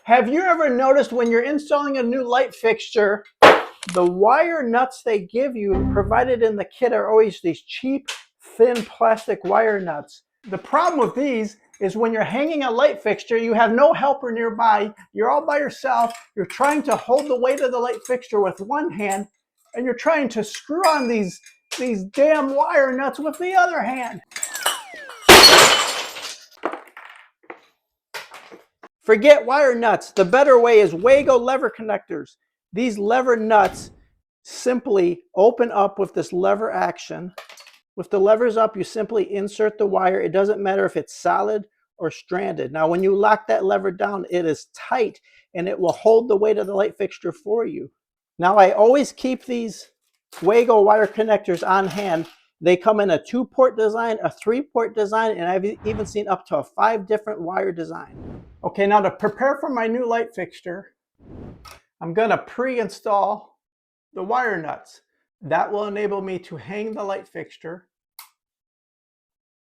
Have you ever noticed when you're installing a new light fixture, the wire nuts they give you provided in the kit are always these cheap, thin plastic wire nuts. The problem with these is when you're hanging a light fixture, you have no helper nearby, you're all by yourself, you're trying to hold the weight of the light fixture with one hand, and you're trying to screw on these damn wire nuts with the other hand. Forget wire nuts. The better way is WAGO lever connectors. These lever nuts simply open up with this lever action. With the levers up, you simply insert the wire. It doesn't matter if it's solid or stranded. Now, when you lock that lever down, it is tight and it will hold the weight of the light fixture for you. Now, I always keep these WAGO wire connectors on hand. They come in a 2-port design, a 3-port design, and I've even seen up to a 5 different wire design. Okay, now to prepare for my new light fixture, I'm going to pre-install the wire nuts. That will enable me to hang the light fixture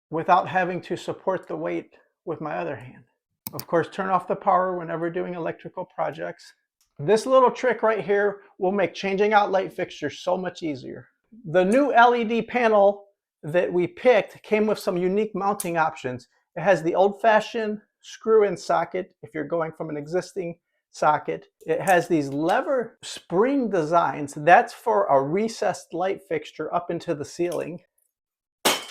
without having to support the weight with my other hand. Of course, turn off the power whenever doing electrical projects. This little trick right here will make changing out light fixtures so much easier. The new LED panel that we picked came with some unique mounting options. It has the old-fashioned screw-in socket if you're going from an existing socket. It has these lever spring designs. That's for a recessed light fixture up into the ceiling.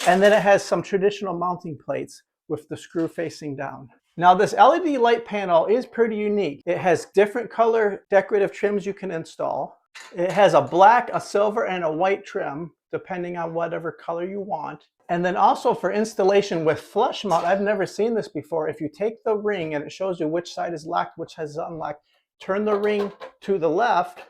And then it has some traditional mounting plates with the screw facing down. Now this LED light panel is pretty unique. It has different color decorative trims you can install. It has a black, a silver, and a white trim, depending on whatever color you want. And then also for installation with flush mount, I've never seen this before. If you take the ring and it shows you which side is locked, which is unlocked, turn the ring to the left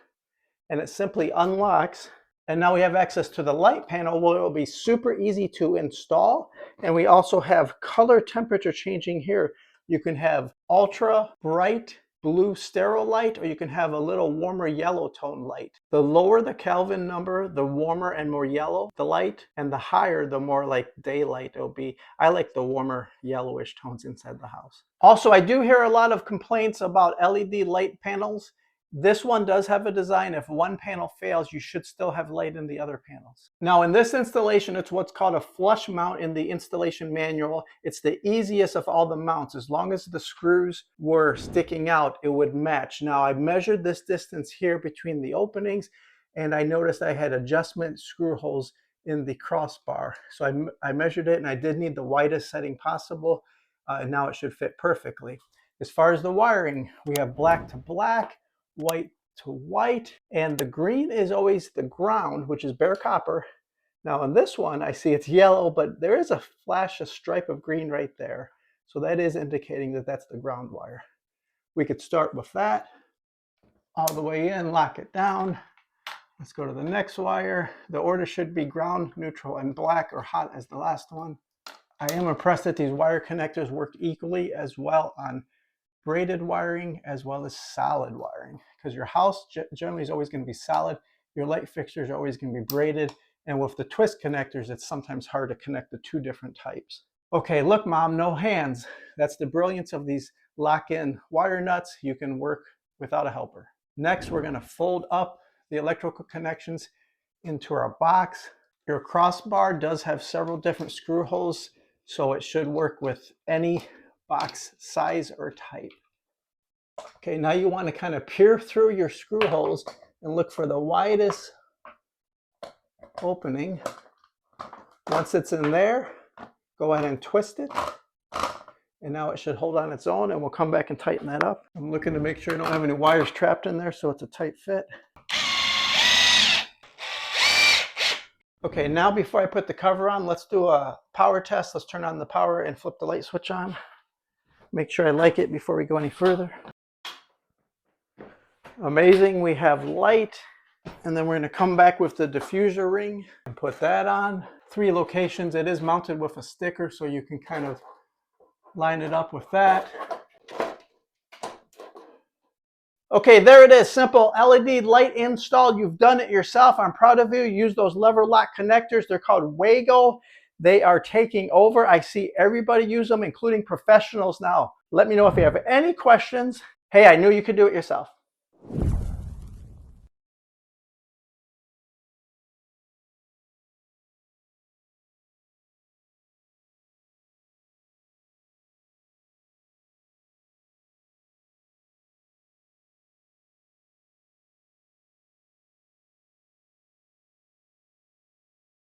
and it simply unlocks. And now we have access to the light panel where it will be super easy to install. And we also have color temperature changing here. You can have ultra bright blue sterile light, or you can have a little warmer yellow tone light. The lower the Kelvin number, the warmer and more yellow the light, and the higher, the more like daylight it'll be. I like the warmer yellowish tones inside the house. Also, I do hear a lot of complaints about LED light panels. This one does have a design. If one panel fails, you should still have light in the other panels. Now in this installation, it's what's called a flush mount in the installation manual. It's the easiest of all the mounts. As long as the screws were sticking out, it would match. Now I measured this distance here between the openings, and I noticed I had adjustment screw holes in the crossbar. So I measured it, and I did need the widest setting possible, and now it should fit perfectly. As far as the wiring, we have black to black, white to white, and the green is always the ground, which is bare copper. Now in this one, I see it's yellow, but there is a flash, a stripe of green right there. So that is indicating that that's the ground wire. We could start with that, all the way in, lock it down. Let's go to the next wire. The order should be ground, neutral, and black, or hot as the last one. I am impressed that these wire connectors work equally as well on braided wiring as well as solid wiring, because your house generally is always going to be solid. Your light fixtures are always going to be braided, and with the twist connectors, it's sometimes hard to connect the 2 different types. Okay, look Mom, no hands. That's the brilliance of these lock-in wire nuts. You can work without a helper. Next, we're going to fold up the electrical connections into our box. Your crossbar does have several different screw holes, so it should work with any box size or type. Okay, now you want to kind of peer through your screw holes and look for the widest opening. Once it's in there, go ahead and twist it. And now it should hold on its own, and we'll come back and tighten that up. I'm looking to make sure I don't have any wires trapped in there, so it's a tight fit. Okay, now before I put the cover on, let's do a power test. Let's turn on the power and flip the light switch on. Make sure I like it before we go any further. Amazing, we have light. And then we're going to come back with the diffuser ring and put that on. 3 locations. It is mounted with a sticker, so you can kind of line it up with that. Okay, there it is. Simple LED light installed. You've done it yourself. I'm proud of you. Use those lever lock connectors. They're called WAGO. They are taking over. I see everybody use them, including professionals now. Let me know if you have any questions. Hey, I knew you could do it yourself.